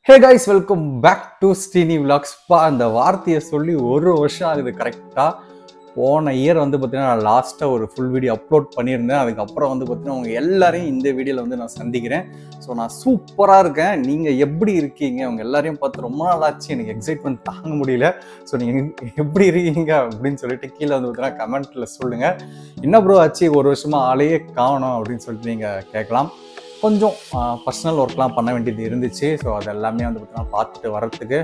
Hey guys, welcome back to Srini விலாக்ஸ்பா. அந்த வார்த்தையை சொல்லி ஒரு வருஷம் ஆகுது கரெக்டாக. போன இயர் வந்து பார்த்தீங்கன்னா நான் லாஸ்ட்டாக ஒரு ஃபுல் வீடியோ அப்லோட் பண்ணியிருந்தேன். அதுக்கப்புறம் வந்து பார்த்தீங்கன்னா உங்கள் எல்லாரையும் இந்த வீடியோவில் வந்து நான் சந்திக்கிறேன். ஸோ நான் சூப்பராக இருக்கேன். நீங்கள் எப்படி இருக்கீங்க? அவங்க எல்லாரையும் பார்த்து ரொம்ப நாள் ஆச்சு. எனக்கு எக்ஸைட்மெண்ட் தாங்க முடியல. ஸோ நீங்கள் எப்படி இருக்கீங்க அப்படின்னு சொல்லிட்டு கீழே வந்து பார்த்தீங்கன்னா கமெண்ட்டில் சொல்லுங்கள். என்ன ப்ரோ ஆச்சு, ஒரு வருஷமாக ஆளையே காணோம் அப்படின்னு சொல்லிட்டு நீங்கள் கேட்கலாம். கொஞ்சம் பர்சனல் ஒர்க்லாம் பண்ண வேண்டியது இருந்துச்சு. ஸோ அது எல்லாமே வந்து பார்த்தீங்கன்னா பார்த்துட்டு வரத்துக்கு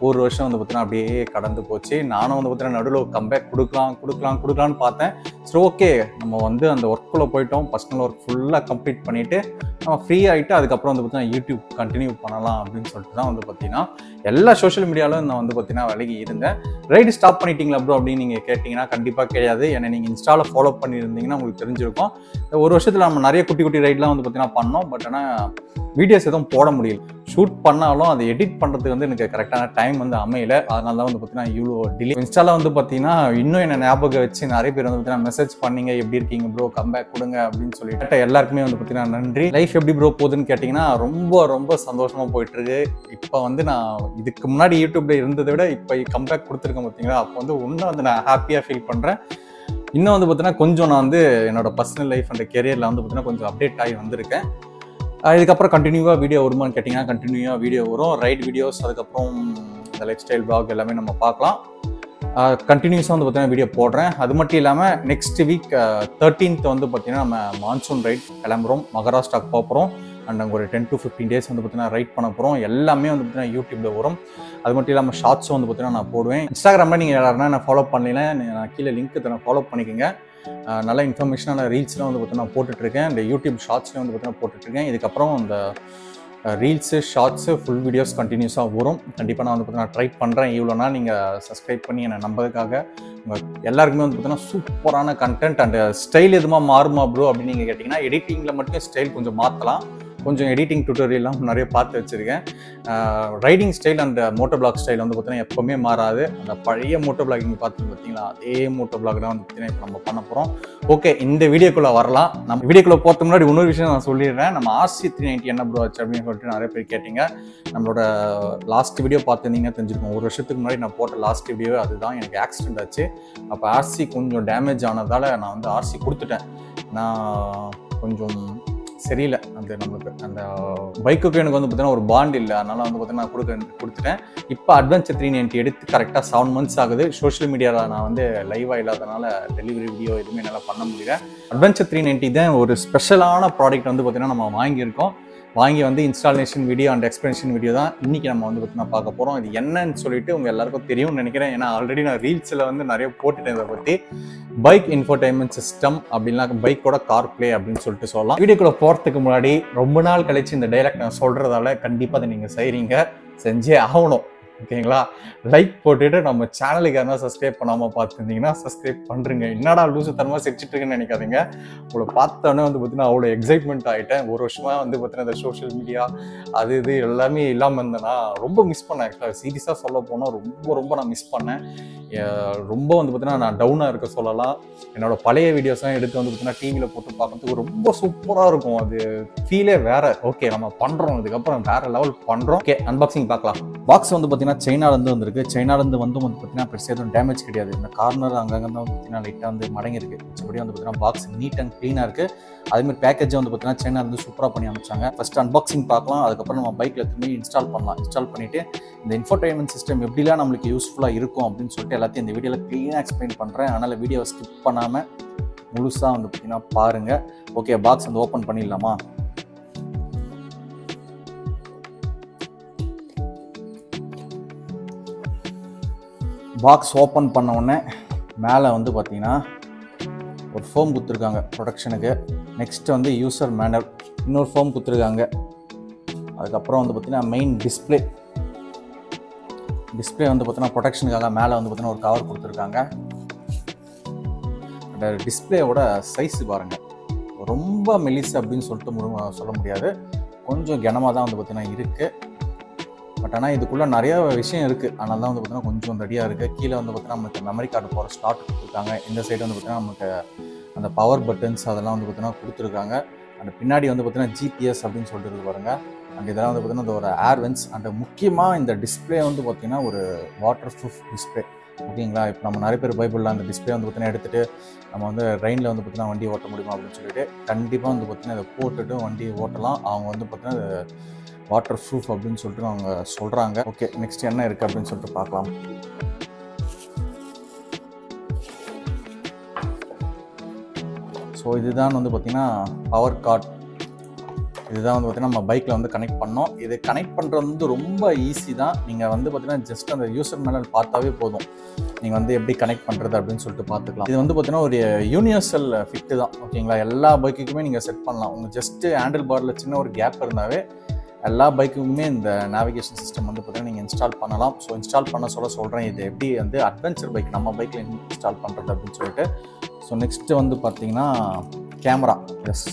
ஒரு வருஷம் வந்து பார்த்தீங்கன்னா அப்படியே கடந்து போச்சு. நானும் வந்து பார்த்தீங்கன்னா நடுவில் கம்பேக் கொடுக்கலான்னு பார்த்தேன். சரி, ஓகே, நம்ம வந்து அந்த ஒர்க்குள்ளே போயிட்டோம். பர்சனல் ஒர்க் ஃபுல்லாக கம்ப்ளீட் பண்ணிவிட்டு நம்ம ஃப்ரீ ஆகிட்டு அதுக்கப்புறம் வந்து பார்த்தீங்கன்னா யூடியூப் கண்டினியூ பண்ணலாம் அப்படின்னு சொல்லிட்டு தான் வந்து பார்த்தீங்கன்னா எல்லா சோஷியல் மீடியாவிலும் நான் வந்து பார்த்தீங்கன்னா விலகி இருந்தேன். ரைடு ஸ்டாப் பண்ணிட்டீங்களா ப்ரோ அப்படின்னு நீங்கள் கேட்டிங்கன்னா கண்டிப்பாக கிடையாது. ஏன்னா நீங்கள் இன்ஸ்டாவில் ஃபாலோ பண்ணியிருந்தீங்கன்னா உங்களுக்கு தெரிஞ்சிருக்கும். ஒரு வருஷத்தில் நம்ம நிறைய குட்டி குட்டி ரைட்லாம் வந்து பார்த்தீங்கன்னா பண்ணோம். பட் ஆனால் வீடியோஸ் எதுவும் போட முடியல. ஷூட் பண்ணாலும் அதை எடிட் பண்ணுறதுக்கு வந்து எனக்கு கரெக்டான டைம் வந்து அமையல. அதனால தான் வந்து பார்த்தீங்கன்னா இவ்வளோ டிலே. இன்ஸ்டாவில் வந்து பார்த்தீங்கன்னா இன்னும் என்ன ஞாபகம் வச்சு நிறைய பேர் வந்து பார்த்தீங்கன்னா மெசேஜ் பண்ணீங்க, எப்படி இருக்கீங்க ப்ரோ, கம்பேக் கொடுங்க அப்படின்னு சொல்லிட்டு எல்லாருக்குமே வந்து பார்த்தீங்கன்னா நன்றி. லைஃப் எப்படி ப்ரோ போகுதுன்னு கேட்டிங்கன்னா ரொம்ப ரொம்ப சந்தோஷமாக போயிட்டுருக்கு. இப்போ வந்து நான் இதுக்கு முன்னாடி யூடியூப்ல இருந்ததை விட இப்போ கம்பேக் கொடுத்துருக்கேன் பார்த்தீங்களா, அப்போ வந்து இன்னும் வந்து நான் ஹாப்பியாக ஃபீல் பண்ணுறேன். இன்னும் வந்து பார்த்தீங்கன்னா கொஞ்சம் நான் வந்து என்னோட பர்சனல் லைஃப் அண்ட் கெரியரில் வந்து பார்த்தீங்கன்னா கொஞ்சம் அப்டேட் ஆகி வந்திருக்கேன். இதுக்கப்புறம் கண்டினியூவாக வீடியோ வருமானு கேட்டிங்கன்னா கண்டினியூவாக வீடியோ வரும். ரைட் வீடியோஸ், அதுக்கப்புறம் இந்த லைஃப் ஸ்டைல் பிளாக் எல்லாமே நம்ம பார்க்கலாம். கண்டினியூஸாக வந்து பார்த்தீங்கன்னா வீடியோ போடுறேன். அது மட்டும் இல்லாமல் நெக்ஸ்ட் வீக் 13th வந்து பார்த்தீங்கன்னா நம்ம மான்சூன் ரைட் கிளம்புறோம். மகாராஷ்டிராக்கு போகிறோம். அண்ட் அங்கே ஒரு 10 to 15 days வந்து பார்த்தீங்கன்னா ரைட் பண்ண போகிறோம். எல்லாமே வந்து பார்த்தீங்கன்னா யூடியூப்பில் வரும். அது மட்டும் இல்லாமல் ஷார்ட்ஸும் வந்து பார்த்தீங்கன்னா நான் போடுவேன். இன்ஸ்டாகிராமில் நீங்கள் யாருன்னா நான் ஃபாலோ பண்ணல, நான் கீழே லிங்க் தரேன், ஃபாலோ பண்ணிக்கோங்க. நல்ல இன்ஃபர்மேஷனான ரீல்ஸ்லாம் வந்து பார்த்தீங்கன்னா போட்டுட்ருக்கேன். இந்த யூடியூப் ஷார்ட்ஸ்லேயும் வந்து பார்த்தீங்கன்னா போட்டுட்ருக்கேன். இதுக்கப்புறம் இந்த ரீல்ஸு, ஷார்ட்ஸு, ஃபுல் வீடியோஸ் கண்டினியூஸாக வரும். கண்டிப்பாக நான் வந்து பார்த்தீங்கன்னா ட்ரை பண்ணுறேன். இவ்வளோனா நீங்கள் சப்ஸ்கிரைப் பண்ணி என்னை நம்பதுக்காக உங்கள் எல்லாருக்குமே வந்து பார்த்தீங்கன்னா சூப்பரான கண்டென்ட். அண்ட் ஸ்டைல் எதுமா மாறுமா ப்ரோ அப்படின்னு நீங்கள் கேட்டிங்கன்னா எடிட்டிங்கில் மட்டும் ஸ்டைல் கொஞ்சம் மாற்றலாம். கொஞ்சம் எடிட்டிங் டுட்டோரியல்லாம் நிறைய பார்த்து வச்சுருக்கேன். Riding style and motovlog style வந்து பார்த்தீங்கன்னா எப்போவுமே மாறாது. அந்த பழைய மோட்டோ பிளாகிங் பார்த்து பார்த்தீங்களா, அதே மோட்டோ பிளாக் தான் வந்து பார்த்தீங்கன்னா இப்போ நம்ம பண்ண போகிறோம். ஓகே, இந்த வீடியோக்குள்ளே வரலாம். நம்ம வீடியோக்குள்ளே போகிறதுக்கு முன்னாடி இன்னொரு விஷயம் நான் சொல்லிடுறேன். நம்ம RC 390 என்ன ப்ரோ ஆச்சு அப்படின்னு சொல்லிட்டு நிறைய பேர் கேட்டிங்க. நம்மளோட லாஸ்ட் வீடியோ பார்த்துருந்தீங்கன்னா தெரிஞ்சிருக்கும். ஒரு வருஷத்துக்கு முன்னாடி நான் போட்ட லாஸ்ட் வீடியோவே அதுதான். எனக்கு ஆக்சிடென்ட் ஆச்சு. அப்போ RC கொஞ்சம் டேமேஜ் ஆனதால் நான் வந்து RC கொடுத்துட்டேன். நான் கொஞ்சம் சரியில்லை. அந்த நமக்கு அந்த பைக்குக்கு எனக்கு வந்து பார்த்தீங்கன்னா ஒரு பாண்ட் இல்லை. அதனால வந்து பார்த்தீங்கன்னா நான் கொடுத்துட்டேன். இப்போ அட்வென்ச்சர் 390 எடுத்து கரெக்டாக 7 months ஆகுது. சோஷியல் மீடியாவில் நான் வந்து லைவாக இல்லாதனால டெலிவரி வீடியோ எதுவுமே என்னால் பண்ண முடியல. அட்வென்ச்சர் 390 தான் ஒரு ஸ்பெஷலான ப்ராடக்ட் வந்து பார்த்தீங்கன்னா நம்ம வாங்கியிருக்கோம். வாங்கி வந்து installation video and explanation video தான் இன்றைக்கி நம்ம வந்து பார்த்தீங்கன்னா பார்க்க போகிறோம். இது என்னன்னு சொல்லிட்டு உங்கள் எல்லாருக்கும் தெரியும்னு நினைக்கிறேன். ஏன்னா ஆல்ரெடி நான் ரீல்ஸில் வந்து நிறைய போட்டுட்டேன் இதை பற்றி. பைக் இன்ஃபோடைன்மெண்ட் சிஸ்டம் அப்படின்னா பைக்கோட கார் பிளே அப்படின்னு சொல்லிட்டு சொல்லலாம். வீடியோக்குள்ளே போகிறதுக்கு முன்னாடி ரொம்ப நாள் கழிச்சு இந்த டைலாக் நான் சொல்கிறதால கண்டிப்பாக அதை நீங்கள் செய்கிறீங்க, செஞ்சே ஆகணும். ஓகேங்களா? லைக் போட்டுட்டு நம்ம சேனலுக்கு யாரா சப்ஸ்கிரைப் பண்ணாமல் பார்த்துருந்தீங்கன்னா சப்ஸ்கிரைப் பண்ணுறீங்க. என்னடா லூசு தரமாக சிரிச்சிட்டு இருக்குன்னு நினைக்காதீங்க. உங்களை பார்த்தோன்னே வந்து பார்த்தீங்கன்னா அவ்வளோ எக்ஸைட்மெண்ட் ஆகிட்டேன். ஒரு வருஷமாக வந்து பார்த்தீங்கன்னா இந்த சோஷியல் மீடியா அது இது எல்லாமே இல்லாமல் இருந்தேன்னா ரொம்ப மிஸ் பண்ணேன். ஆக்சுவலாக சீரியஸாக சொல்ல போனால் ரொம்ப நான் மிஸ் பண்ணேன். ரொம்ப வந்து பார்த்தீங்கன்னா நான் டவுனாக இருக்க சொல்லலாம். என்னோட பழைய வீடியோஸ்லாம் எடுத்து வந்து பார்த்தீங்கன்னா டிவியில் போட்டு பார்க்கறதுக்கு ரொம்ப சூப்பராக இருக்கும். அது ஃபீலே வேறு. ஓகே, நம்ம பண்ணுறோம், இதுக்கப்புறம் வேறு லெவல் பண்ணுறோம். ஓகே, அன்பாக்சிங் பார்க்கலாம். பாக்ஸ் வந்து பார்த்தீங்கன்னா சைனாலேருந்து வந்திருக்கு. சைனாலேருந்து வந்து பார்த்தீங்கன்னா பெருசாக எதுவும் டேமேஜ் கிடையாது. இந்த கார்னர் அங்கங்கே தான் வந்து பார்த்தீங்கன்னா லைட்டாக வந்து மடங்கிருக்கு. மற்றபடி வந்து பார்த்தீங்கன்னா பாக்ஸ் நீட் அண்ட் க்ளீனாக இருக்குது. அதேமாதிரி பேக்கேஜ் வந்து பார்த்தீங்கன்னா சைனாலேருந்து சூப்பராக பண்ணி அமைச்சாங்க. ஃபஸ்ட்டு அன்பாக்சிங் பார்க்கலாம். அதுக்கப்புறம் நம்ம பைக்கில் திரும்பி இன்ஸ்டால் பண்ணலாம். இன்ஸ்டால் பண்ணிவிட்டு இந்த இன்ஃபோடைன்மெண்ட் சிஸ்டம் எப்படிலாம் நம்மளுக்கு யூஸ்ஃபுல்லாக இருக்கும் அப்படின்னு சொல்லிட்டு எல்லாத்தையும் இந்த வீடியோவில் க்ளீனாக எக்ஸ்பிளைன் பண்ணுறேன். அதனால் வீடியோவை ஸ்கிப் பண்ணாமல் முழுசாக வந்து பார்த்தீங்கன்னா பாருங்கள். ஓகே, பாக்ஸ் வந்து ஓப்பன் பண்ணிடலாமா? பாக்ஸ் ஓப்பன் பண்ண உடனே மேலே வந்து பார்த்தீங்கன்னா ஒரு ஃபோம் கொடுத்துருக்காங்க ப்ரொடக்ஷனுக்கு. நெக்ஸ்ட்டு வந்து யூசர் மேனுவல், இன்னொரு ஃபோம் கொடுத்துருக்காங்க. அதுக்கப்புறம் வந்து பார்த்தீங்கன்னா மெயின் டிஸ்பிளே வந்து பார்த்தீங்கன்னா ப்ரொடக்ஷனுக்காக மேலே வந்து பார்த்தீங்கன்னா ஒரு கவர் கொடுத்துருக்காங்க. அந்த டிஸ்பிளேயோட சைஸு பாருங்கள், ரொம்ப மெலிசு அப்படின்னு சொல்லிட்டு சொல்ல முடியாது. கொஞ்சம் கனமாக தான் வந்து பார்த்தீங்கன்னா இருக்குது. பட் ஆனால் இதுக்குள்ளே நிறைய விஷயம் இருக்குது. அதனால தான் வந்து பார்த்தீங்கன்னா கொஞ்சம் ரெடியாக இருக்குது. கீழே வந்து பார்த்தீங்கன்னா நமக்கு மெமரி கார்டு போகிற ஸ்லாட் கொடுத்துருக்காங்க. இந்த சைடு வந்து பார்த்தீங்கன்னா நமக்கு அந்த பவர் பட்டன்ஸ் அதெல்லாம் வந்து பார்த்தீங்கன்னா கொடுத்துருக்காங்க. அந்த பின்னாடி வந்து பார்த்தீங்கன்னா GPS அப்படின்னு சொல்லிட்டு பாருங்கள். அண்ட் இதெல்லாம் வந்து பார்த்தீங்கன்னா ஒரு ஏர் வென்ஸ் அண்ட் முக்கியமாக இந்த டிஸ்பிளே வந்து பார்த்தீங்கன்னா ஒரு வாட்டர் ப்ரூஃப் டிஸ்பிளே. ஓகேங்களா, இப்போ நம்ம நிறைய பேர் பைபிளில் அந்த டிஸ்பிளே வந்து பார்த்தீங்கன்னா எடுத்துகிட்டு நம்ம வந்து ரெயினில் வந்து பார்த்தீங்கன்னா வண்டி ஓட்ட முடியுமா அப்படின்னு சொல்லிட்டு கண்டிப்பாக வந்து பார்த்தீங்கன்னா இதை போட்டுட்டு வண்டி ஓட்டலாம். அவங்க வந்து பார்த்தீங்கன்னா வாட்டர் ப்ரூஃப் அப்படின்னு சொல்லிட்டு அவங்க சொல்கிறாங்க. ஓகே, நெக்ஸ்ட் என்ன இருக்குது அப்படின்னு சொல்லிட்டு பார்க்கலாம். ஸோ இதுதான் வந்து பார்த்திங்கன்னா பவர் கார்ட். இதுதான் வந்து பார்த்திங்கன்னா நம்ம பைக்கில் வந்து கனெக்ட் பண்ணோம். இது கனெக்ட் பண்ணுறது வந்து ரொம்ப ஈஸி தான். நீங்கள் வந்து பார்த்திங்கன்னா ஜஸ்ட் அந்த யூசர் மேனுவல் பார்த்தாவே போதும், நீங்கள் வந்து எப்படி கனெக்ட் பண்ணுறது அப்படின்னு சொல்லிட்டு பார்த்துக்கலாம். இது வந்து பார்த்திங்கன்னா ஒரு யூனிவர்சல் ஃபிட்டு தான். ஓகேங்களா, எல்லா பைக்குக்குமே நீங்கள் செட் பண்ணலாம். உங்கள் ஜஸ்ட்டு ஹேண்டில் பாரில் சின்ன ஒரு கேப் இருந்தாவே எல்லா பைக்குக்குமே இந்த நேவிகேஷன் சிஸ்டம் வந்து பார்த்திங்கன்னா நீங்கள் இன்ஸ்டால் பண்ணலாம். ஸோ இன்ஸ்டால் பண்ண சொல்கிறேன் இது எப்படி வந்து அட்வென்ச்சர் பைக் நம்ம பைக்கில் இன்ஸ்டால் பண்ணுறது அப்படின்னு சொல்லிட்டு. ஸோ நெக்ஸ்ட்டு வந்து பார்த்திங்கன்னா கேமரா. எஸ்,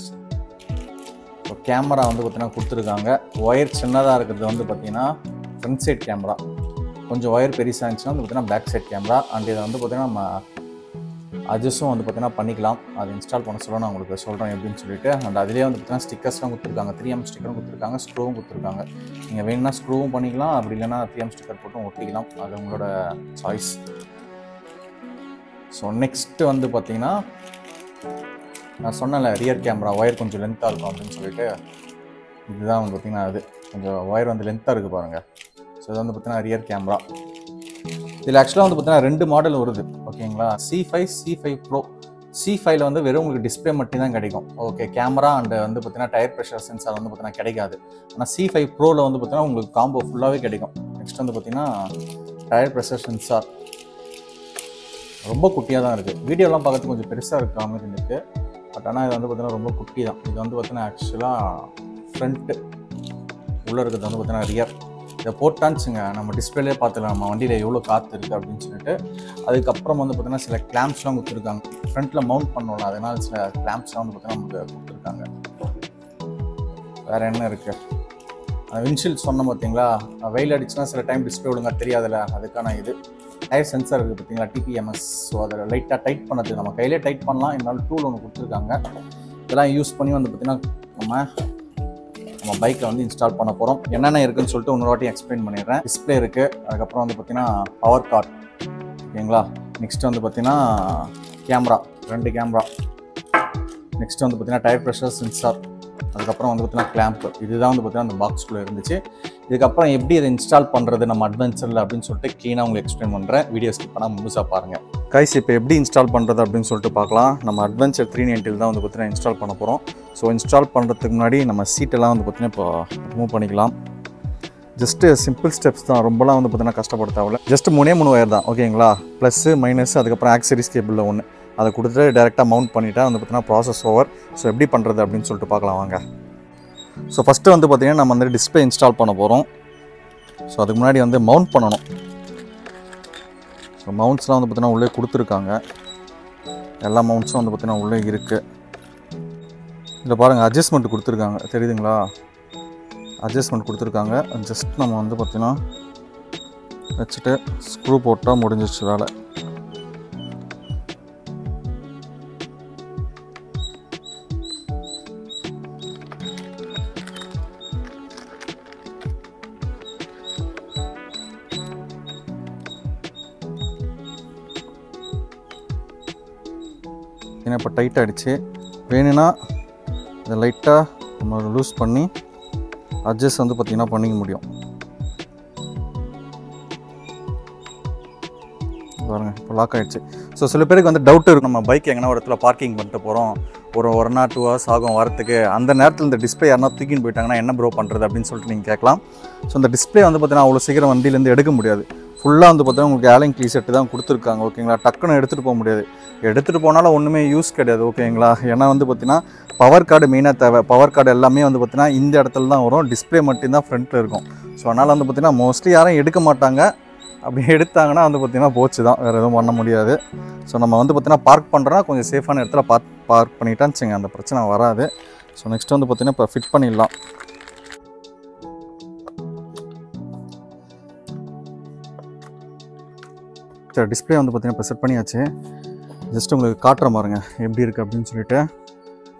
ஸோ கேமரா வந்து பார்த்திங்கன்னா கொடுத்துருக்காங்க. ஒயர் சின்னதாக இருக்கிறது வந்து பார்த்திங்கன்னா ஃப்ரண்ட் சைட் கேமரா, கொஞ்சம் ஒயர் பெருசாக இருந்துச்சுன்னா வந்து பார்த்திங்கன்னா பேக் சைட் கேமரா. அண்ட் இதை வந்து பார்த்திங்கன்னா நம்ம அட்ஜஸ்ட்டும் வந்து பார்த்திங்கன்னா பண்ணிக்கலாம். அது இன்ஸ்டால் பண்ண சொல்ல நான் உங்களுக்கு சொல்கிறேன் எப்படின்னு சொல்லிட்டு. அண்ட் அதிலே வந்து பார்த்திங்கன்னா ஸ்டிக்கர்ஸ்லாம் கொடுத்துருக்காங்க, 3M ஸ்டிக்கரும் கொடுத்துருக்காங்க, ஸ்க்ரூவும் கொடுத்துருக்காங்க. நீங்கள் வேணும்னா ஸ்க்ரூவும் பண்ணிக்கலாம், அப்படி இல்லைன்னா 3M ஸ்டிக்கர் போட்டும் ஒட்டிக்கலாம், அது உங்களோட சாய்ஸ். ஸோ நெக்ஸ்ட்டு வந்து பார்த்திங்கன்னா நான் சொன்னேன்ல ரியர் கேமரா ஒயர் கொஞ்சம் லென்த்தாக இருக்கும் அப்படின்னு சொல்லிட்டு, இதுதான் வந்து பார்த்திங்கன்னா அது கொஞ்சம் ஒயர் வந்து லென்த்தாக இருக்குது பாருங்கள். ஸோ இது வந்து பார்த்திங்கன்னா ரியர் கேமரா. இதில் ஆக்சுவலாக வந்து பார்த்திங்கன்னா 2 மாடல் வருது. ஓகேங்களா, C5, C5 Pro. C5ல வந்து வெறும் உங்களுக்கு டிஸ்பிளே மட்டும் தான் கிடைக்கும். ஓகே, கேமரா அண்ட் வந்து பார்த்திங்கன்னா டயர் ப்ரெஷர் சென்சார் வந்து பார்த்திங்கன்னா கிடைக்காது. ஆனால் C5 Proவில் வந்து பார்த்திங்கன்னா உங்களுக்கு காம்போ ஃபுல்லாகவே கிடைக்கும். நெக்ஸ்ட் வந்து பார்த்திங்கன்னா டயர் ப்ரெஷர் சென்சார் ரொம்ப குட்டியாக தான் இருக்குது. வீடியோலாம் பார்க்கறதுக்கு கொஞ்சம் பெருசாக இருக்கிற மாதிரி இருக்குது. பட் ஆனால் இது வந்து பார்த்திங்கன்னா ரொம்ப குட்டி தான். இது வந்து பார்த்திங்கன்னா ஆக்சுவலாக ஃப்ரண்ட்டு, உள்ளே இருக்கிறது வந்து பார்த்திங்கன்னா ரியர். இதை போட்டான்ச்சுங்க நம்ம டிஸ்பிளேலே பார்த்துக்கலாம் நம்ம வண்டியில் எவ்வளோ காற்று இருக்குது அப்படின்னு சொல்லிட்டு. அதுக்கப்புறம் வந்து பார்த்திங்கன்னா சில கிளாம்ப்ஸ்லாம் கொடுத்துருக்காங்க. ஃப்ரண்ட்டில் மவுண்ட் பண்ணோம்ல, அதனால் சில கிளாம்ப்ஸ்லாம் வந்து பார்த்திங்கன்னா நமக்கு கொடுத்துருக்காங்க. வேறு என்ன இருக்குது, விண்ட்ஷீல்ட் சொன்னோம் பார்த்தீங்களா, வெயில் அடிச்சுன்னா சில டைம் டிஸ்பிளே ஒழுங்காக தெரியாதுல்ல, அதுக்கான இது டயர் சென்சார் இருக்குது பார்த்தீங்களா, TPMS. ஸோ அதை லைட்டாக டைட் பண்ணது நம்ம கையிலே டைட் பண்ணலாம். இருந்தாலும் டூல் ஒன்று கொடுத்துருக்காங்க. இதெல்லாம் யூஸ் பண்ணி வந்து பார்த்திங்கன்னா நம்ம பைக்கில் வந்து இன்ஸ்டால் பண்ண போகிறோம். என்னென்ன இருக்குதுன்னு சொல்லிட்டு இன்னொரு வாட்டி எக்ஸ்பிளைன் பண்ணிடுறேன். டிஸ்பிளே இருக்குது, அதுக்கப்புறம் வந்து பார்த்திங்கன்னா பவர் கார்ட். ஓகேங்களா, நெக்ஸ்ட் வந்து பார்த்திங்கன்னா கேமரா, 2 கேமரா. நெக்ஸ்ட் வந்து பார்த்திங்கன்னா டயர் ப்ரெஷர் சென்சார், அதுக்கப்புறம் வந்து பார்த்திங்கன்னா கிளாம்ப். இதுதான் வந்து பார்த்திங்கன்னா அந்த பாக்ஸ்குள்ளே இருந்துச்சு. இதுக்கப்புறம் எப்படி இதை இன்ஸ்டால் பண்ணுறது நம்ம அட்வென்ச்சரில் அப்படின்னு சொல்லிட்டு க்ளீனாக உங்களுக்கு எக்ஸ்பிளைன் பண்ணுறேன். வீடியோ ஸ்கிப் பண்ணால் முழுசாக பாருங்கள். கைஸ், இப்போ எப்படி இன்ஸ்டால் பண்ணுறது அப்படின்னு சொல்லிட்டு பார்க்கலாம். நம்ம அட்வென்ச்சர் 390 தான் வந்து பார்த்திங்கன்னா இன்ஸ்டால் பண்ண போகிறோம். ஸோ இன்ஸ்டால் பண்ணுறதுக்கு முன்னாடி நம்ம சீட்டெல்லாம் வந்து பார்த்திங்கன்னா இப்போ ரிமூவ் பண்ணிக்கலாம். ஜஸ்ட்டு சிம்பிள் ஸ்டெப்ஸ் தான், ரொம்பலாம் வந்து பார்த்திங்கன்னா கஷ்டப்பட தேவையில்ல. ஜஸ்ட் 3 ஒயர் தான். ஓகேங்களா, ப்ளஸ்ஸு மைனஸ், அதுக்கப்புறம் ஆக்சரிஸ் கேபிளில் 1 அதை கொடுத்துட்டு டேரெக்டாக மவுண்ட் பண்ணிவிட்டா வந்து பார்த்திங்கன்னா ப்ராசஸ் ஓவர். ஸோ எப்படி பண்ணுறது அப்படின்னு சொல்லிட்டு பார்க்கலாம் வாங்க. ஸோ ஃபஸ்ட்டு வந்து பார்த்திங்கன்னா நம்ம வந்து டிஸ்பிளே இன்ஸ்டால் பண்ண போகிறோம். ஸோ அதுக்கு முன்னாடி வந்து மவுண்ட் பண்ணணும். ஸோ மவுண்ட்ஸ்லாம் வந்து பார்த்திங்கன்னா உள்ளே கொடுத்துருக்காங்க. எல்லா மவுண்ட்ஸும் வந்து பார்த்திங்கன்னா உள்ளே இருக்குது. இதில் பாருங்கள் அட்ஜஸ்ட்மெண்ட் கொடுத்துருக்காங்க, தெரியுதுங்களா, அட்ஜஸ்ட்மெண்ட் கொடுத்துருக்காங்க. ஜஸ்ட் நம்ம வந்து பார்த்திங்கன்னா வச்சுட்டு ஸ்க்ரூ போட்டால் முடிஞ்சிச்சு வேலை. ஏன்னா இப்போ டைட் ஆகிடுச்சு. வேணும்னா இதை லைட்டாக நம்ம லூஸ் பண்ணி அட்ஜஸ்ட் வந்து பார்த்திங்கன்னா பண்ணிக்க முடியும். பாருங்கள் இப்போ லாக் ஆகிடுச்சு. ஸோ சில பேருக்கு வந்து டவுட் இருக்கும், நம்ம பைக் எங்கன்னா ஒரு இடத்துல பார்க்கிங் பண்ணிட்டு போகிறோம், ஒரு 1 or 2 hours ஆகும் வரத்துக்கு, அந்த நேரத்தில் இந்த டிஸ்பிளே யாருனா தூக்கின்னு போயிட்டாங்கன்னா என்ன ப்ரோ பண்ணுறது அப்படின்னு சொல்லிட்டு நீங்கள் கேட்கலாம். ஸோ இந்த டிஸ்பிளே வந்து பார்த்திங்கன்னா அவ்வளோ சீக்கிரம் வண்டியிலேருந்து எடுக்க முடியாது. ஃபுல்லாக வந்து பார்த்தீங்கன்னா உங்களுக்கு ஆலிங் கீ செட்டு தான் கொடுத்துருக்காங்க. ஓகேங்களா, டக்குன்னு எடுத்துகிட்டு போக முடியாது. எடுத்துகிட்டு போனாலும் ஒன்றுமே யூஸ் கிடையாது. ஓகேங்களா, ஏன்னா வந்து பார்த்திங்கன்னா பவர் கார்டு மெயினாக தேவை. பவர் கார்டு எல்லாமே வந்து பார்த்திங்கன்னா இந்த இடத்துல தான் வரும், டிஸ்பிளே மட்டும்தான் ஃப்ரண்ட்டில் இருக்கும். ஸோ அதனால் வந்து பார்த்திங்கன்னா மோஸ்ட்லி யாரும் எடுக்க மாட்டாங்க. அப்படி எடுத்தாங்கன்னா வந்து பார்த்திங்கன்னா போச்சு தான், வேறு எதுவும் பண்ண முடியாது. ஸோ நம்ம வந்து பார்த்திங்கன்னா பார்க் பண்ணுறோன்னா கொஞ்சம் சேஃபான இடத்துல பார்க் பண்ணிட்டான்னு வச்சுங்க, அந்த பிரச்சனை வராது. ஸோ நெக்ஸ்ட் வந்து பார்த்திங்கன்னா இப்போ ஃபிட் பண்ணிடலாம். சரி, டிஸ்பிளே வந்து பார்த்திங்கன்னா இப்போ செட் பண்ணியாச்சு. ஜஸ்ட் உங்களுக்கு காட்டுற பாருங்க எப்படி இருக்குது அப்படின்னு சொல்லிட்டு.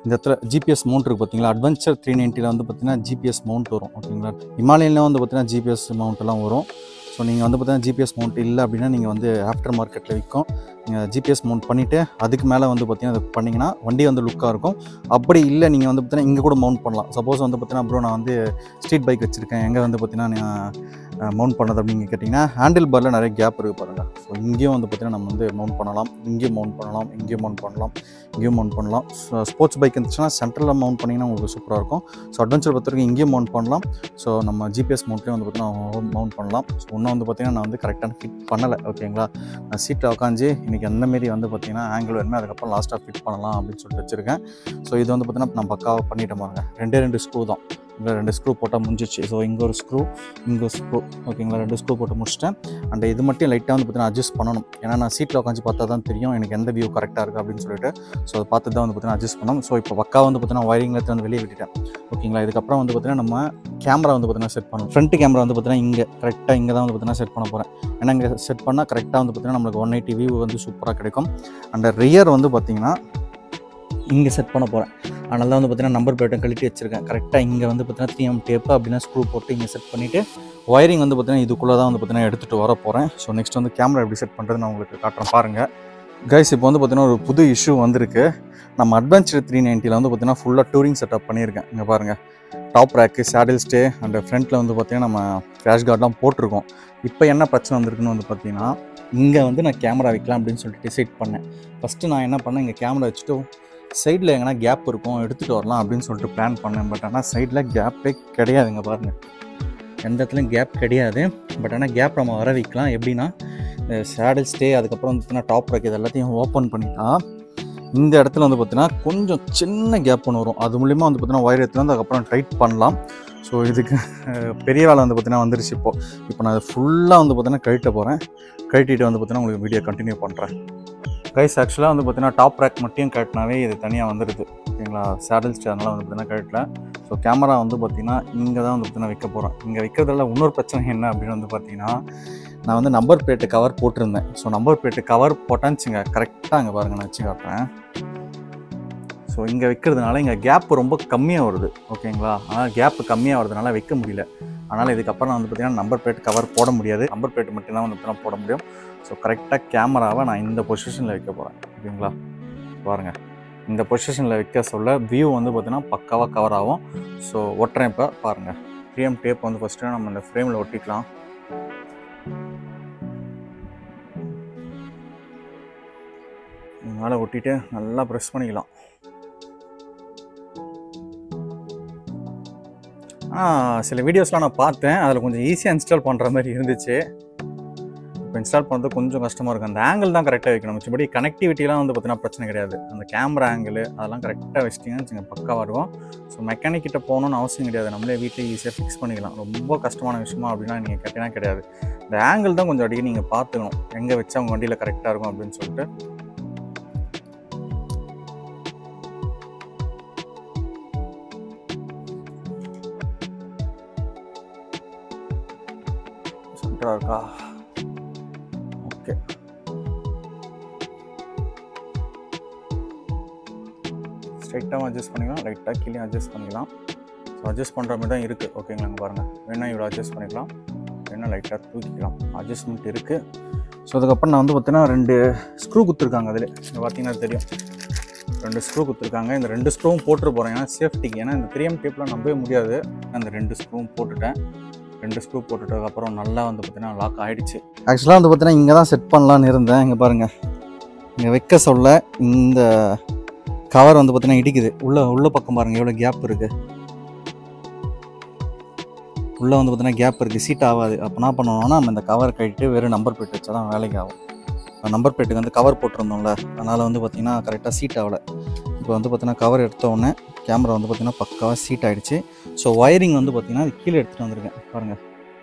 இந்த இடத்துல ஜிபிஎஸ் மவுண்ட் இருக்குது பார்த்தீங்களா. அட்வென்ச்சர் 390 வந்து பார்த்தீங்கன்னா ஜிபிஎஸ் மவுண்ட் வரும் ஓகேங்களா. ஹிமாலயன்ல வந்து பார்த்தீங்கன்னா ஜிபிஎஸ் மவுண்ட்லாம் வரும். ஸோ நீங்கள் வந்து பார்த்தீங்கன்னா ஜிபிஎஸ் மவுண்ட் இல்லை அப்படின்னா நீங்கள் வந்து ஆஃப்டர் மார்க்கெட்டில் விற்கும். நீங்கள் ஜிபிஎஸ் மவுண்ட் பண்ணிவிட்டு அதுக்கு மேலே வந்து பார்த்தீங்கன்னா அது பண்ணிங்கன்னா வண்டி வந்து லுக்காக இருக்கும். அப்படி இல்லை நீங்கள் வந்து பார்த்தீங்கன்னா இங்கே கூட மவுண்ட் பண்ணலாம். சப்போஸ் வந்து பார்த்தீங்கன்னா ப்ரோ நான் வந்து ஸ்ட்ரீட் பைக் வச்சுருக்கேன், எங்கே வந்து பார்த்தீங்கன்னா நான் மவுண்ட் பண்ணது அப்படின்னு கேட்டிங்கன்னா ஹேண்டில் பாரில் நிறைய கேப் இருக்குது பாருங்கள். ஸோ இங்கேயும் வந்து பார்த்தீங்கன்னா நம்ம வந்து மவுண்ட் பண்ணலாம், இங்கேயும் மவுண்ட் பண்ணலாம், இங்கேயும் மவுண்ட் பண்ணலாம், இங்கேயும் மவுண்ட் பண்ணலாம். ஸோ ஸ்போர்ட்ஸ் பைக் இருந்துச்சுன்னா சென்டரில் மவுண்ட் பண்ணிங்கன்னா உங்களுக்கு சூப்பராக இருக்கும். ஸோ அட்வென்ச்சர் பொறுத்த வரைக்கும் இங்கேயும் மவுண்ட் பண்ணலாம். ஸோ நம்ம ஜிபிஎஸ் மவுண்ட்லேயும் வந்து பார்த்தீங்கன்னா மவுண்ட் பண்ணலாம். ஸோ இன்னும் வந்து பார்த்தீங்கன்னா நான் வந்து கரெக்டான ஃபிட் பண்ணலை ஓகேங்களா. நான் சீட்டில் உட்காந்து இன்றைக்கி அந்தமாரி வந்து பார்த்தீங்கன்னா ஆங்கிள் வேணுமே அதுக்கப்புறம் லாஸ்ட்டாக ஃபிட் பண்ணலாம் அப்படின்னு சொல்லிட்டு வச்சுருக்கேன். ஸோ இது வந்து பார்த்தீங்கன்னா நான் பக்காவாக பண்ணிட்டேன் பாருங்க. 2 ஸ்க்ரூ தான், இங்கே 2 ஸ்க்ரூ போட்டால் முடிஞ்சிச்சு. ஸோ இங்கே ஒரு ஸ்க்ரூ, இங்கே ஒரு ஸ்க்ரூ ஓகேங்களா. 2 ஸ்க்ரூ போட்டு முடிச்சிட்டேன். அண்ட் இது மட்டும் லைட்டாக வந்து பார்த்தீங்கன்னா அட்ஜஸ்ட் பண்ணணும். ஏன்னா நான் சீட்டில் உட்காந்து பார்த்தா தான் தெரியும் எனக்கு எந்த வியூ கரெக்டாக இருக்குது அப்படின்னு சொல்லிட்டு. ஸோ அதை பார்த்து தான் வந்து பார்த்தீங்கன்னா அட்ஜஸ்ட் பண்ணணும். ஸோ இப்போ பக்கா வந்து பார்த்தீங்கன்னா ஒயரிங்கில் வந்து வெளியே விட்டுட்டேன் ஓகேங்களா. இதுக்கப்புறம் வந்து பார்த்தீங்கன்னா நம்ம கேமரா வந்து பார்த்தீங்கன்னா செட் பண்ணணும். ஃப்ரண்ட் கேமரா வந்து பார்த்தீங்கன்னா இங்கே கரெக்டாக இங்கே தான் வந்து பார்த்தீங்கன்னா செட் பண்ண போகிறேன். ஏன்னா இங்கே செட் பண்ணால் கரெக்டாக வந்து பார்த்தீங்கன்னா நம்மளுக்கு 180 வியூ வந்து சூப்பராக கிடைக்கும். அண்ட் ரியர் வந்து பார்த்தீங்கன்னா இங்கே செட் பண்ண போகிறேன். அதனால தான் வந்து பார்த்தீங்கன்னா நம்பர் பிளேட்டும் கழட்டி வச்சுருக்கேன். கரெக்டாக இங்கே வந்து பார்த்தீங்கன்னா 3M டேப்பு அப்படின்னா ஸ்க்ரூ போட்டு இங்கே செட் பண்ணிவிட்டு ஒயரிங் வந்து பார்த்தீங்கன்னா இதுக்குள்ளே தான் வந்து பார்த்தீங்கன்னா எடுத்துகிட்டு வர போகிறேன். ஸோ நெக்ஸ்ட் வந்து கேமரா எப்படி செட் பண்ணுறது நான் உங்களுக்கு காட்டுறேன் பாருங்கள். கைஸ் இப்போ வந்து பார்த்தீங்கன்னா ஒரு புது இஷ்யூ வந்திருக்கு. நம்ம அட்வென்ச்சர் 390 வந்து பார்த்தீங்கன்னா ஃபுல்லாக டூரிங் செட்டப் பண்ணியிருக்கேன். இங்கே பாருங்கள், top rack, saddle stay and ஃப்ரண்ட்டில் வந்து பார்த்தீங்கன்னா நம்ம கிராஷ் கார்டெலாம் போட்டிருக்கோம். இப்போ என்ன பிரச்சனை வந்திருக்குன்னு வந்து பார்த்தீங்கன்னா இங்கே வந்து நான் கேமரா வைக்கலாம் அப்படின்னு சொல்லிட்டு டிசைட் பண்ணேன். ஃபஸ்ட்டு நான் என்ன பண்ணேன், இங்கே கேமரா வச்சுட்டு சைடில் எங்கன்னா கேப் இருக்கும் எடுத்துகிட்டு வரலாம் அப்படின்னு சொல்லிட்டு பிளான் பண்ணேன். பட் ஆனால் சைடில் கேப்பே கிடையாதுங்க பாருங்கள், எந்த இடத்துலையும் கேப் கிடையாது. பட் ஆனால் கேப் நம்ம வர வைக்கலாம். எப்படின்னா சேடில் ஸ்டே அதுக்கப்புறம் வந்து பார்த்தீங்கன்னா டாப் ரேக் இது எல்லாத்தையும் ஓப்பன் பண்ணிட்டா இந்த இடத்துல வந்து பார்த்தீங்கன்னா கொஞ்சம் சின்ன கேப் ஒன்று வரும். அது மூலிமா வந்து பார்த்தீங்கன்னா ஒயர் எடுத்து வந்து அதுக்கப்புறம் டைட் பண்ணலாம். ஸோ இதுக்கு பெரிய வேலை வந்து பார்த்தீங்கன்னா வந்துருச்சு. இப்போ நான் ஃபுல்லாக வந்து பார்த்தீங்கன்னா கழட்ட போகிறேன். கழட்டிட்டு வந்து பார்த்தீங்கன்னா உங்களுக்கு வீடியோ கண்டினியூ பண்ணுறேன். கைஸ் ஆக்சுவலாக வந்து பார்த்தீங்கன்னா டாப் ரேக் மட்டும் கழட்டினாவே இது தனியாக வந்துடுது ஓகேங்களா. சேடில் ஸ்டே அதனால் வந்து பார்த்தீங்கன்னா கழட்டல. ஸோ கேமரா வந்து பார்த்தீங்கன்னா இங்கே தான் வந்து பார்த்தீங்கன்னா வைக்க போகிறேன். இங்கே வைக்கிறதுல இன்னொரு பிரச்சனை என்ன அப்படின்னு வந்து பார்த்தீங்கன்னா நான் வந்து நம்பர் பிளேட்டு கவர் போட்டிருந்தேன். ஸோ நம்பர் பிளேட்டு கவர் போட்டாச்சுங்க கரெக்டாக அங்கே பாருங்கள் நான் வச்சு காட்டுறேன். ஸோ இங்கே வைக்கிறதுனால இங்கே கேப் ரொம்ப கம்மியாக வருது ஓகேங்களா. ஆனால் கேப்பு கம்மியாக வரதுனால வைக்க முடியல. அதனால் இதுக்கப்புறம் நான் வந்து பார்த்தீங்கன்னா நம்பர் பிளேட் கவர் போட முடியாது, நம்பர் பிளேட் மட்டும் தான் வந்து பார்த்தீங்கன்னா போட முடியும். ஸோ கரெக்டாக கேமராவை நான் இந்த பொசிஷனில் வைக்க போகிறேன் ஓகேங்களா. பாருங்கள், இந்த பொசிஷனில் வைக்க சொல்ல வியூ வந்து பார்த்தீங்கன்னா பக்காவாக கவர் ஆகும். ஸோ ஒட்டுறேன். இப்போ பாருங்கள், 3M டேப் வந்து ஃபஸ்ட்டு நம்ம இந்த ஃப்ரேமில் ஒட்டிக்கலாம். மேலே ஒட்டிட்டு நல்லா ப்ரெஸ் பண்ணிக்கலாம். சில வீடியோஸ்லாம் நான் பார்த்தேன், அதில் கொஞ்சம் ஈஸியாக இன்ஸ்டால் பண்ணுற மாதிரி இருந்துச்சு. இப்போ இன்ஸ்டால் பண்ணுறது கொஞ்சம் கஷ்டமாக இருக்கும். அந்த ஆங்கிள் தான் கரெக்டாக வைக்கணும். மற்றபடி கனெக்டிவிட்டிலாம் வந்து பார்த்தீங்கன்னா பிரச்சனை கிடையாது. அந்த கேமரா ஆங்கிள் அதெல்லாம் கரெக்டாக வச்சிட்டிங்கன்னு பக்காவாக இருக்கும். ஸோ மெக்கானிக் கிட்ட போகணுன்னு அவசியம் கிடையாது, நம்மளே வீட்டில் ஈஸியாக ஃபிக்ஸ் பண்ணிக்கலாம். ரொம்ப கஷ்டமான விஷயமா அப்படின்னா நீங்கள் கேட்டிங்கன்னா கிடையாது. இந்த ஆங்கிள் தான் கொஞ்சம் அடிக்கடி நீங்கள் பார்த்துக்கணும், எங்கே வச்சா உங்கள் வண்டியில் கரெக்டாக இருக்கும் அப்படின்னு சொல்லிட்டு. இருக்கா ஓகே. ஸ்ட்ரைட்டாகவும் அட்ஜஸ்ட் பண்ணிக்கலாம், ரைட்டாக கீழே அட்ஜஸ்ட் பண்ணிக்கலாம். ஸோ அட்ஜஸ்ட் பண்ணுற மாதிரி தான் இருக்குது ஓகேங்களா. அங்கே பாருங்கள், வேணால் இவ்வளோ அட்ஜஸ்ட் பண்ணிக்கலாம், வேணால் லைட்டாக தூக்கிக்கலாம், அட்ஜஸ்ட்மெண்ட் இருக்குது. ஸோ அதுக்கப்புறம் நான் வந்து பார்த்தீங்கன்னா 2 ஸ்க்ரூ குத்துருக்காங்க. அதில் இங்கே பார்த்தீங்கன்னா தெரியும், 2 ஸ்க்ரூ குத்துருக்காங்க. இந்த 2 ஸ்க்ரூவும் போட்டு போகிறேன் ஏன்னா சேஃப்டிக்கு. ஏன்னா இந்த 3M டேப்பில் நம்பவே முடியாது. அந்த 2 ஸ்க்ரூவும் போட்டுட்டேன். 2 ஸ்க்ரூ போட்டுட்டதுக்கப்புறம் நல்லா வந்து பார்த்தீங்கன்னா லாக் ஆகிடுச்சு. ஆக்சுவலாக வந்து பார்த்தீங்கன்னா இங்கே தான் செட் பண்ணலான்னு இருந்தேன். இங்கே பாருங்கள், இங்கே வைக்க சொல்ல இந்த கவர் வந்து பார்த்தீங்கன்னா இடிக்குது. உள்ள பக்கம் பாருங்கள் எவ்வளோ கேப் இருக்குது. உள்ளே வந்து பார்த்தீங்கன்னா கேப் இருக்குது, சீட் ஆகாது. அப்போ என்ன பண்ணணும்னா நம்ம இந்த கவர் கட்டிட்டு வெறும் நம்பர் பிளேட் வச்சா தான் வேலைக்கு ஆகும். நம்பர் பிளேட்டுக்கு வந்து கவர் போட்டிருந்தோம்ல, அதனால் வந்து பார்த்தீங்கன்னா கரெக்டாக சீட் ஆகலை. இப்போ வந்து பார்த்தீங்கன்னா கவர் எடுத்த உடனே கேமரா வந்து பார்த்தீங்கன்னா பக்காவாக சீட் ஆகிடுச்சு. ஸோ ஒயரிங் வந்து பார்த்தீங்கன்னா அது கீழே எடுத்துகிட்டு வந்திருக்கேன் பாருங்கள்,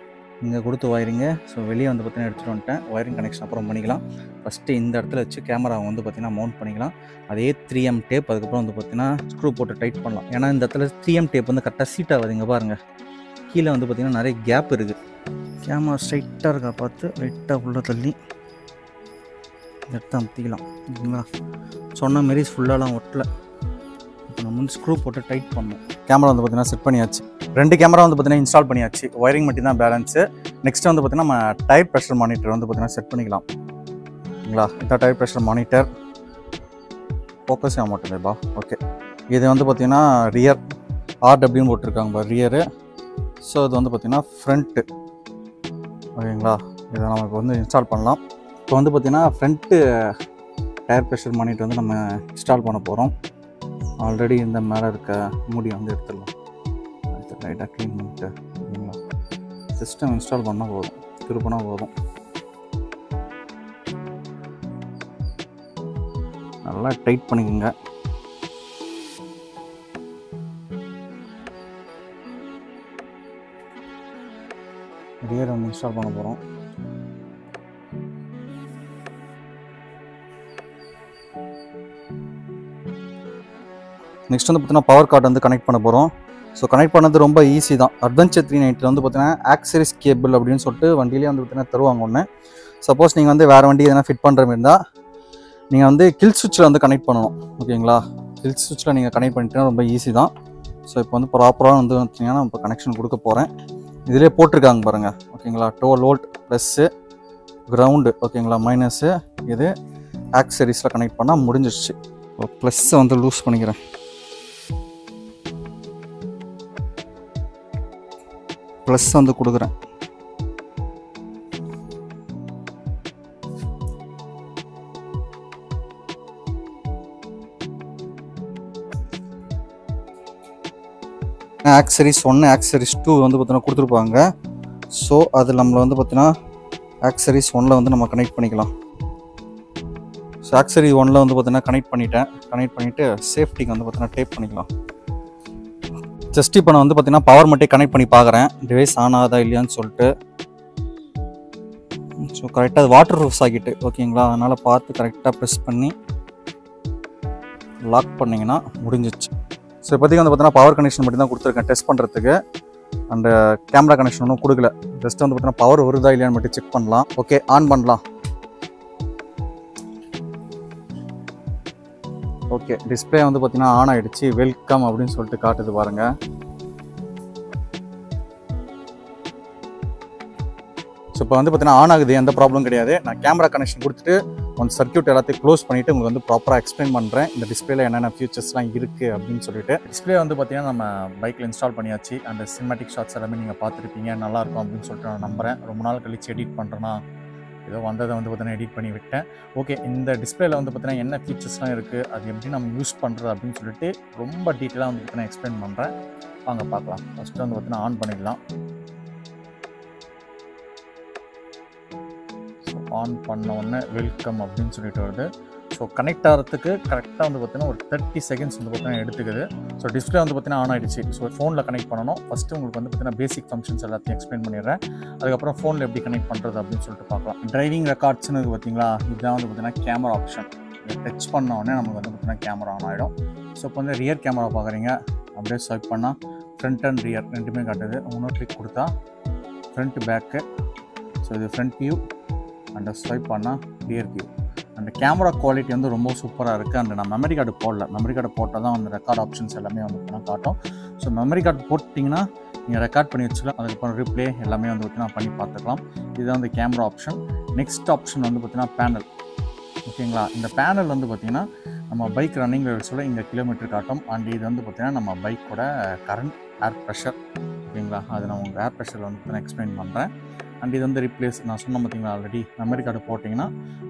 இங்கே கொடுத்து ஒயரிங்கு. ஸோ வெளியே வந்து பார்த்தீங்கன்னா எடுத்துகிட்டு வந்துட்டேன். ஒயரிங் கனெக்ஷன் அப்புறம் பண்ணிக்கலாம். ஃபஸ்ட்டு இந்த இடத்துல வச்சு கேமராவை வந்து பார்த்தீங்கன்னா மவுண்ட் பண்ணிக்கலாம். அதே 3M டேப் அதுக்கப்புறம் வந்து பார்த்தீங்கன்னா ஸ்க்ரூ போட்டு டைட் பண்ணலாம். ஏன்னா இந்த இடத்துல 3M டேப் வந்து கரெக்டாக சீட் ஆகுது. இங்கே பாருங்கள், கீழே வந்து பார்த்தீங்கன்னா நிறைய கேப் இருக்குது. கேமரா ஸ்ட்ரைட்டாக இருக்கா பார்த்து லைட்டாக உள்ளே தள்ளி எடுத்து அமுத்திக்கலாம். ஓகேங்களா. சொன்ன மாரி ஃபுல்லாலாம் ஒட்டலை. நம்ம ஸ்க்ரூ போட்டு டைட் பண்ணணும். கேமரா வந்து பார்த்தீங்கன்னா செட் பண்ணியாச்சு. 2 கேமரா வந்து பார்த்தீங்கன்னா இன்ஸ்டால் பண்ணியாச்சு. ஒயரிங் மட்டும் தான் பேலன்ஸு. நெக்ஸ்ட் வந்து பார்த்தீங்கன்னா நம்ம டயர் ப்ரெஷர் மானிட்டர் வந்து பார்த்தீங்கன்னா செட் பண்ணிக்கலாம். சரிங்களா? இதான் டயர் ப்ரெஷர் மானிட்டர். ஃபோக்கஸ் ஆக மாட்டேங்குதுப்பா. ஓகே, இது வந்து பார்த்தீங்கன்னா ரியர் RWன்னு போட்டிருக்காங்க ரியரு. ஸோ இது வந்து பார்த்தீங்கன்னா ஃப்ரண்ட்டு. ஓகேங்களா? இதை நமக்கு வந்து இன்ஸ்டால் பண்ணலாம். இப்போ வந்து பார்த்தீங்கன்னா ஃப்ரண்ட்டு டயர் ப்ரெஷர் மானிட்டர் வந்து நம்ம இன்ஸ்டால் பண்ண போகிறோம். ஆல்ரெடி இந்த மேலே இருக்க மூடி வந்து எடுத்துடலாம். லைட்டாக க்ளீன் பண்ணிட்டு ஓகேங்களா? சிஸ்டம் இன்ஸ்டால் பண்ணால் போதும், திருப்பினா போதும். நல்லா டைட் பண்ணிக்கோங்க. ரியர் வந்து இன்ஸ்டால் பண்ண போகிறோம். நெக்ஸ்ட் வந்து பார்த்தீங்கன்னா பவர் கார்டு வந்து கனெக்ட் பண்ண போகிறோம். ஸோ கனெக்ட் பண்ணது ரொம்ப ஈஸி தான். அட்வென்ச்சர் 390 வந்து பார்த்தீங்கன்னா ஆக்சரிஸ் கேபிள் அப்படின்னு சொல்லிட்டு வண்டியிலே வந்து பார்த்தீங்கன்னா தருவாங்க ஒன்று. சப்போஸ் நீங்கள் வந்து வேறு வண்டி எதனா ஃபிட் பண்ணுற மாதிரி இருந்தால் நீங்கள் வந்து கில் சுவிட்சில் வந்து கனெக்ட் பண்ணணும். ஓகேங்களா? கில் சுவிட்சில் நீங்கள் கனெக்ட் பண்ணிட்டீங்கன்னா ரொம்ப ஈஸி தான். ஸோ இப்போ வந்து ப்ராப்பராக வந்து பார்த்தீங்கன்னா நான் இப்போ கனெக்ஷன் கொடுக்க போகிறேன். இதிலே போட்டிருக்காங்க பாருங்கள். ஓகேங்களா? 12 வோல்ட் ப்ளஸ்ஸு, கிரவுண்டு ஓகேங்களா மைனஸு. இது ஆக்சரிஸில் கனெக்ட் பண்ணால் முடிஞ்சிடுச்சு. ப்ளஸ்ஸை வந்து லூஸ் பண்ணிக்கிறேன். ப்ளஸ் வந்து கொடுக்குறேன். ஆக்சரிஸ் 1 ஆக்சரிஸ் 2 வந்து பார்த்தீங்கன்னா கொடுத்துருப்பாங்க. ஸோ அது நம்மளை வந்து பார்த்தீங்கன்னா ஆக்சரிஸ் 1ல் வந்து நம்ம கனெக்ட் பண்ணிக்கலாம். ஸோ ஆக்சரி 1ல் வந்து பார்த்தீங்கன்னா கனெக்ட் பண்ணிவிட்டு சேஃப்டிக்கு வந்து பார்த்தீங்கன்னா டேப் பண்ணிக்கலாம். ஜஸ்ட் இப்போ நான் வந்து பார்த்தீங்கன்னா பவர் மட்டும் கனெக்ட் பண்ணி பார்க்குறேன், டிவைஸ் ஆன் ஆகுதா இல்லையான்னு சொல்லிட்டு. ஸோ கரெக்டாக அது வாட்டர் ப்ரூஃப் ஆகிட்டு ஓகேங்களா? அதனால் பார்த்து கரெக்டாக ப்ரெஸ் பண்ணி லாக் பண்ணிங்கன்னா முடிஞ்சிச்சு. ஸோ இப்போதைக்கு வந்து பார்த்தீங்கன்னா பவர் கனெக்ஷன் மட்டும் தான் கொடுத்துருக்கேன் டெஸ்ட் பண்ணுறதுக்கு. அண்ட் கேமரா கனெக்ஷன் ஒன்றும் கொடுக்கல. ஜஸ்ட் வந்து பார்த்தீங்கன்னா பவர் வருதா இல்லையான்னு மட்டும் செக் பண்ணலாம். ஓகே, ஆன் பண்ணலாம். ஓகே, டிஸ்பிளே வந்து பார்த்தீங்கன்னா ஆன் ஆகிடுச்சு. வெல்கம் அப்படின்னு சொல்லிட்டு காட்டுது பாருங்கள். ஸோ இப்போ வந்து பார்த்தீங்கன்னா ஆன் ஆகுது, எந்த ப்ராப்ளம் கிடையாது. நான் கேமரா கனெக்ஷன் கொடுத்துட்டு ஒன் சர்க்யூட் எல்லாத்தையும் க்ளோஸ் பண்ணிவிட்டு உங்களுக்கு வந்து ப்ராப்பராக எக்ஸ்பிளைன் பண்ணுறேன் இந்த டிஸ்பிளேல என்னென்ன ஃபியூச்சர்ஸ்லாம் இருக்குது அப்படின்னு சொல்லிட்டு. டிஸ்பிளே வந்து பார்த்தீங்கன்னா நம்ம பைக்கில் இன்ஸ்டால் பண்ணியாச்சு. அந்த சினிமேட்டிக் ஷாட்ஸ் எல்லாமே நீங்கள் பார்த்துருப்பீங்க, நல்லாயிருக்கும் அப்படின்னு சொல்லிட்டு நான் நம்புகிறேன். ரொம்ப நாள் கழிச்சு எடிட் பண்ணுறேன்னா ஏதோ வந்ததை வந்து பார்த்தீங்கன்னா எடிட் பண்ணி விட்டேன். ஓகே, இந்த டிஸ்பிளேல வந்து பார்த்தீங்கன்னா என்ன ஃபீச்சர்ஸ்லாம் இருக்குது, அது எப்படி நம்ம யூஸ் பண்ணுறது அப்படின்னு சொல்லிட்டு ரொம்ப டீட்டெயிலாக வந்து பார்த்தீங்கன்னா எக்ஸ்பிளைன் பண்ணுறேன். வாங்க பார்க்கலாம். ஃபஸ்ட்டு வந்து பார்த்தீங்கன்னா ஆன் பண்ணிடலாம். ஸோ ஆன் பண்ண உடனே வெல்கம் அப்படின்னு சொல்லிட்டு வருது. ஸோ கனெக்ட் ஆகிறதுக்கு கரெக்டாக வந்து பார்த்தீங்கன்னா ஒரு 30 செகண்ட்ஸ் வந்து பார்த்தீங்கன்னா எடுத்துக்குது. ஸோ டிஸ்பிளே வந்து பார்த்தீங்கன்னா ஆன் ஆகிடுச்சு. ஸோ ஃபோனில் கனெக்ட் பண்ணணும். ஃபஸ்ட்டு உங்களுக்கு வந்து பார்த்தீங்கன்னா பேசிக் ஃபங்க்ஷன்ஸ் எல்லாத்தையும் எக்ஸ்பிளைன் பண்ணிடுறேன். அதுக்கப்புறம் ஃபோனில் எப்படி கனெக்ட் பண்ணுறது அப்படின்னு சொல்லிட்டு பார்க்கலாம். டிரைவிங் ரெக்கார்ட்ஸ்னு இருக்குது பார்த்தீங்களா, இதுதான் வந்து பார்த்தீங்கன்னா கேமரா ஆப்ஷன். இதை டச் பண்ண உடனே நமக்கு வந்து பார்த்தீங்கன்னா கேமரா ஆன் ஆகிடும். ஸோ இப்போ வந்து ரியர் கேமரா பார்க்குறீங்க, அப்படியே ஸ்வைப் பண்ணால் ஃப்ரண்ட் அண்ட் ரியர் ரெண்டுமே காட்டுது. இன்னொரு கிளிக் கொடுத்தா ஃப்ரண்ட் பேக்கு. ஸோ இது ஃப்ரண்ட் வியூ அண்ட் ஸ்வைப் பண்ணால் ரியர் வியூ. அந்த கேமரா குவாலிட்டி வந்து ரொம்ப சூப்பராக இருக்குது. அண்ட் நான் மெமரி கார்டு போடல. மெமரி கார்டு போட்டால் தான் அந்த ரெக்கார்ட் ஆப்ஷன்ஸ் எல்லாமே வந்து காட்டும். ஸோ மெமரி கார்டு போட்டிங்கன்னா நீங்கள் ரெக்கார்ட் பண்ணி வச்சுக்கலாம். அதுக்கப்புறம் ரிப்ளே எல்லாமே வந்து பார்த்தீங்கன்னா பண்ணி பார்த்துக்கலாம். இதுதான் வந்து கேமரா ஆப்ஷன். நெக்ஸ்ட் ஆப்ஷன் வந்து பார்த்தீங்கன்னா பேனல். ஓகேங்களா? இந்த பேனல் வந்து பார்த்திங்கன்னா நம்ம பைக் ரன்னிங் சொல்ல இங்கே கிலோமீட்டர் காட்டும். அண்ட் இது வந்து பார்த்திங்கன்னா நம்ம பைக்கோட கரண்ட் ஏர் ப்ரெஷர். ஓகேங்களா? அது நான் உங்களுக்கு ஏர் ப்ரெஷர் வந்து பார்த்தீங்கன்னா எக்ஸ்பிளைன் பண்ணுறேன். அண்ட் இது வந்து ரிப்ளேஸ் நான் சொன்ன பார்த்தீங்களா ஆல்ரெடி மெமரி கார்டு போட்டிங்கன்னா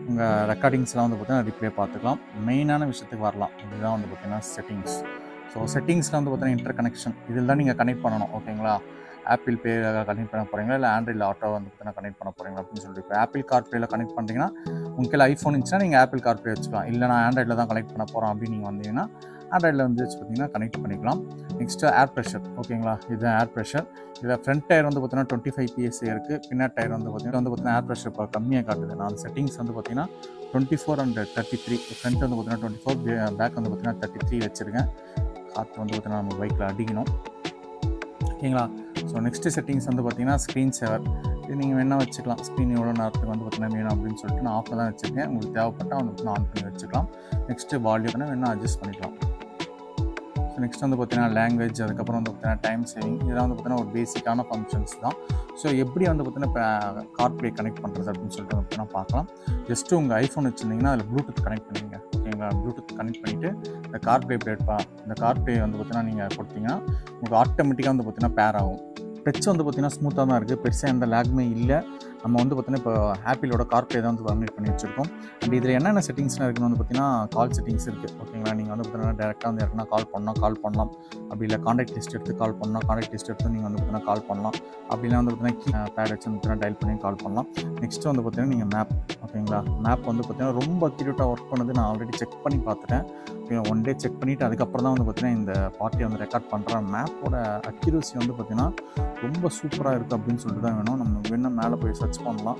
உங்கள் ரெக்கார்டிங்ஸ்லாம் வந்து பார்த்தீங்கன்னா ரிப்ளே பார்த்துக்கலாம். மெயினான விஷயத்துக்கு வரலாம். இதுதான் வந்து பார்த்திங்கன்னா செட்டிங்ஸ். ஸோ செட்டிங்ஸில் வந்து பார்த்தீங்கன்னா இன்டர் கனெக்ஷன் இதில் தான் நீங்கள் கனெக்ட் பண்ணணும். ஓகேங்களா? ஆப்பிள் பே கனெக்ட் பண்ண போகிறீங்களா இல்லை ஆண்ட்ராய்டில் ஆட்டோ வந்து பார்த்தீங்கன்னா கனெக்ட் பண்ண போகிறீங்களா அப்படின்னு சொல்லிட்டு. இப்போ ஆப்பிள் கார்ப்ளேயில் கனெக்ட் பண்ணுறீங்கன்னா உங்கள் ஐஃபோன் இருந்துச்சுன்னா நீங்கள் ஆப்பிள் கார்ப்ளே வச்சுக்கலாம். இல்லை நான் ஆண்ட்ராய்டில் தான் கனெக்ட் பண்ண போகிறோம் அப்படின்னு நீங்கள் வந்தீங்கன்னா ஆண்ட்ராய்டில் வந்து வச்சு பார்த்தீங்கன்னா கனெக்ட் பண்ணிக்கலாம். நெக்ஸ்ட்டு ஏர் ப்ரெஷர். ஓகேங்களா? இதுதான் ஏர் ப்ரெஷர். இதில் ஃப்ரண்ட் டயர் வந்து பார்த்தீங்கன்னா 25 PSI இருக்குது. பின்னாடி டயர் வந்து பார்த்தீங்கன்னா ஏர் ப்ரெஷர் இப்போ கம்மியாக காட்டுது. நான் செட்டிங்ஸ் வந்து பார்த்தீங்கன்னா 24 and 33. ஃப்ரண்ட் வந்து பார்த்தீங்கன்னா 24, பேக் வந்து பார்த்தீங்கன்னா 33 வச்சுருக்கேன். காற்று வந்து பார்த்தீங்கன்னா நம்ம பைக்கில் அடிக்கணும். ஓகேங்களா? ஸோ நெக்ஸ்ட்டு செட்டிங்ஸ் வந்து பார்த்தீங்கன்னா ஸ்க்ரீன் சேவர். இது நீங்கள் வேணால் வச்சுக்கலாம். ஸ்க்ரீன் எவ்வளோ நேரத்துக்கு வந்து பார்த்தீங்கன்னா வேணும் அப்படின்னு சொல்லிட்டு நான் ஆஃபில் தான் வச்சுருக்கேன். உங்களுக்கு தேவைப்பட்டால் வந்து ஆன் பண்ணி வச்சுக்கலாம். நெக்ஸ்ட்டு வால்யூம் வேணால் அட்ஜஸ்ட் பண்ணிக்கலாம். ஸோ நெக்ஸ்ட் வந்து பார்த்தீங்கன்னா லாங்குவேஜ், அதுக்கப்புறம் வந்து பார்த்தீங்கன்னா டைம் சேவிங், இதெல்லாம் வந்து பார்த்தீங்கன்னா ஒரு பேசிக்கான ஃபங்க்ஷன்ஸ் தான். ஸோ எப்படி வந்து பார்த்தீங்கன்னா இப்போ கார்ப்ளே கனெக்ட் பண்ணுறது அப்படின்னு சொல்லிட்டு வந்து பார்த்தீங்கன்னா பார்க்கலாம். ஜஸ்ட்டு உங்கள் ஐஃபோன் வச்சுருந்தீங்கன்னா அதில் ப்ளூடூத் கனெக்ட் பண்ணிங்க. ஓகேங்களா? ப்ளூடூத் கனெக்ட் பண்ணிவிட்டு இந்த கார்ப்ளே பிளேட்பா இந்த கார்ப்ளே வந்து பார்த்தீங்கன்னா நீங்கள் கொடுத்தீங்கன்னா உங்களுக்கு ஆட்டோமேட்டிக்காக வந்து பார்த்தீங்கன்னா பேர் ஆகும். டச் வந்து பார்த்தீங்கன்னா ஸ்மூத்தாக தான் இருக்குது, பெருசாக எந்த லேக்குமே இல்லை. நம்ம வந்து பார்த்தீங்கன்னா இப்போ ஆப்பிளோட கார்ப்ளே தான் வந்து கனெக்ட் பண்ணி வச்சுருக்கோம். அண்ட் இதில் என்னென்ன செட்டிங்ஸ்லாம் இருக்குன்னு வந்து பார்த்தீங்கன்னா கால் செட்டிங்ஸ் இருக்குது. ஓகேங்களா? நீங்கள் வந்து பார்த்தீங்கன்னா டேரெக்டாக வந்து யாருக்குன்னா கால் பண்ணலாம். அப்படி இல்லை காண்டாக்ட் லிஸ்ட் எடுத்து கால் பண்ணலாம். காண்டாக்ட் லிஸ்ட் எடுத்து நீங்கள் வந்து பார்த்தீங்கன்னா கால் பண்ணலாம். அப்படின்னா வந்து பார்த்தீங்கன்னா பேட் வச்சு வந்து பார்த்தீங்கன்னா டயல் பண்ணி கால் பண்ணலாம். நெக்ஸ்ட்டு வந்து பார்த்தீங்கன்னா நீங்கள் மேப், ஓகேங்களா? மேப் வந்து பார்த்தீங்கன்னா ரொம்ப அக்யூரேட்டாக ஒர்க் பண்ணுது. நான் ஆல்ரெடி செக் பண்ணி பார்த்துட்டேன். ஒன் டே செக் பண்ணிவிட்டு அதுக்கப்புறம் தான் வந்து பார்த்தீங்கன்னா இந்த பார்ட்டியை வந்து ரெக்கார்ட் பண்ணுறேன். மேப்போட அக்யூரசி வந்து பார்த்தீங்கன்னா ரொம்ப சூப்பராக இருக்குது அப்படின்னு சொல்லிட்டு தான் வேணும். நம்ம வேணால் மேலே போய் சர்ச் பண்ணலாம்.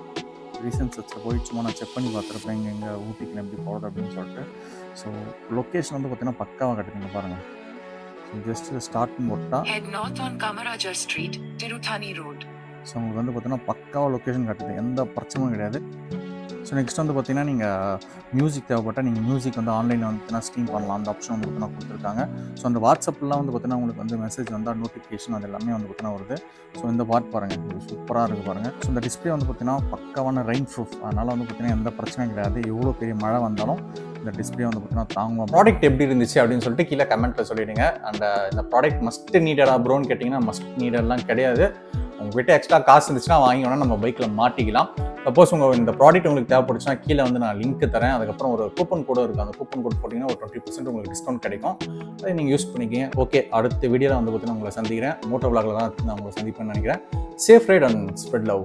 ரீசன்ட் சர்ச்சில் போய் சும்மா நான் செக் பண்ணி பார்த்துருப்பேன் எங்கே ஊட்டிக்கு எப்படி போகிறது அப்படின்னு சொல்லிட்டு. ஸோ லொக்கேஷன் வந்து பார்த்தீங்கன்னா பக்காவாக கட்டுங்க பாருங்கள். ஸோ ஜஸ்ட் ஸ்டார்ட்னு போட்டால் Head north on Kamarajar Street, Tirutani Road. So உங்களுக்கு வந்து பார்த்தீங்கன்னா பக்காவாக லொக்கேஷன் காட்டுது, எந்த பிரச்சனையும் கிடையாது. ஸோ நெக்ஸ்ட் வந்து பார்த்தீங்கன்னா நீங்கள் மியூசிக் தேவைப்பட்டால் நீங்கள் மியூசிக் வந்து ஆன்லைனில் வந்து பார்த்தீங்கன்னா ஸ்ட்ரீம் பண்ணலாம். அந்த ஆப்ஷன் வந்து பார்த்தீங்கன்னா கொடுத்துருக்காங்க. ஸோ அந்த வாட்ஸ்அப்லாம் வந்து பார்த்தீங்கன்னா உங்களுக்கு வந்து மெசேஜ் வந்தால் நோட்டிஃபிகேஷன் அது எல்லாமே வந்து பார்த்தீங்கன்னா வருது. ஸோ இந்த பார்ட் பாருங்கள், இது சூப்பராக இருக்குது பாருங்கள். ஸோ இந்த டிஸ்பிளே வந்து பார்த்தீங்கன்னா பக்காவான ரெயின் ப்ரூஃப், அதனால் வந்து பார்த்தீங்கன்னா எந்த பிரச்சனையும் கிடையாது. எவ்வளோ பெரிய மழை வந்தாலும் இந்த டிஸ்பிளே வந்து பார்த்தீங்கன்னா தாங்கும். ப்ராடக்ட் எப்படி இருந்துச்சு அப்படின்னு சொல்லிட்டு கீழே கமெண்ட்டில் சொல்லிவிடுங்க. அண்ட் இந்த ப்ராடக்ட் மஸ்ட் நீடடா ப்ரோன்னு கேட்டிங்கன்னா மஸ்ட் நீடட்லாம் கிடையாது. உங்கள்கிட்ட எக்ஸ்ட்ரா காசு இருந்துச்சுன்னா வாங்கிக்கோன்னா நம்ம பைக்கில் மாட்டிக்கலாம். சப்போஸ் உங்கள் இந்த ப்ராடக்ட் உங்களுக்கு தேவைப்படுச்சுன்னா கீழே வந்து நான் லிங்க் தரேன். அதுக்கப்புறம் ஒரு கூப்பன் கோடு இருக்குது. அந்த கூப்பன் கோட் போட்டிங்கன்னா ஒரு 20% உங்களுக்கு டிஸ்கவுண்ட் கிடைக்கும். அதை நீங்கள் யூஸ் பண்ணிக்கிங்க. ஓகே, அடுத்த வீடியோவில் வந்து பார்த்தீங்கன்னா உங்களை சந்திக்கிறேன். மோட்டோ விளாகில் தான் நான் உங்களை சந்திப்பேன்னு நினைக்கிறேன். Safe right and spread love.